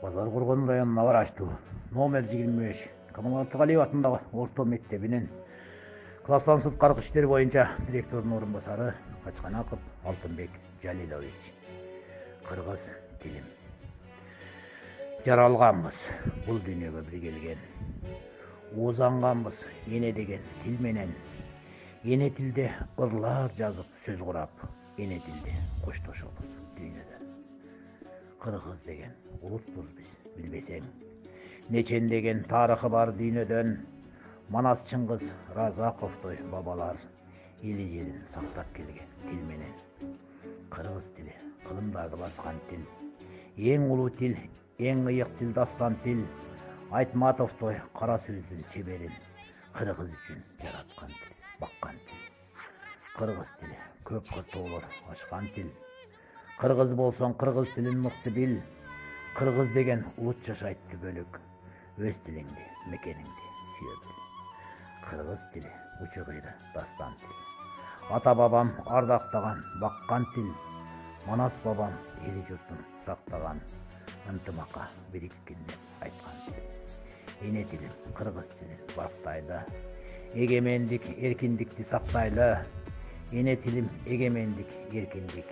Bazar Kurgun rayonuna Varaçtуу номер 25 Камал Галиев атындагы орто мектебинин класстан сырткары иштер боюнча директордун орун басары Качканаков Алтынбек Жалилович. Кыргыз тилим. Жаралганбыз бул дүйнөгө бир келген. Озанганбыз эне деген тил менен. Эне тилде ырлар жазып сөз курап, эне тилде коштошобуз дүйнөдө. Кыргыз деген улутпуз биз, билбесең. Нечен деген тарыхы бар дүйнөдөн. Манас Чыңгыз Разаковдой бабалар эли жерин сактап келген тил менен. Кыргыз тили кылымдарды баскан тил. Эң улуу тил, эң ыйык тил дастан тил. Айтматовдой кара сөздүн чеберин кыргыз үчүн жараткан тил, баккан тил. Кыргыз тили көп кыртоолор ачкан тил. Кыргыз болсоң кыргыз тилин мыкты бил. Кыргыз деген улут жашайт түбөлүк. Өз тилиңди, мекениңди сүйө бил. Кыргыз тили учу кыйры дастан тил. Ата бабам ардактаган, баккан тил. Манас бабам эли журтун сактаган, ынтымакка бириккенде айткан тил. Эне тилим кыргыз тилин бактайлы. Эгемендик, эркиндикти сактайлы. Эне тилим эгемендик, эркиндик.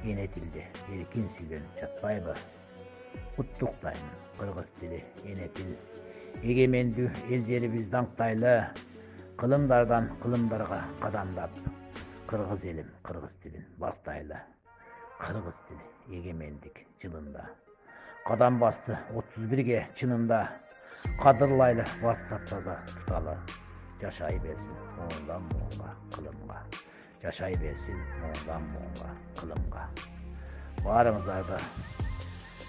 Эне тилде эркин сүйлөнүп жатпайбы? Куттуктайм кыргыз тили, эне тил. Эгемендүү эл жерибиз даңктайлы. Кылымдардан кылымдарга кадамдап, кыргыз элим кыргыз тилин бактайлы. Кыргыз тили эгемендик жылында. Кадам басты 31-ге чынында. Кадырлайлы бактап таза туталы. Жашай берсин моңдан моңга, кылымга. Жашай берсин моңдан моңга, кылымга. Баарыңыздарды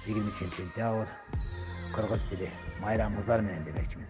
23 сентябрь кыргыз тили майрамыңыздар менен демекчимин.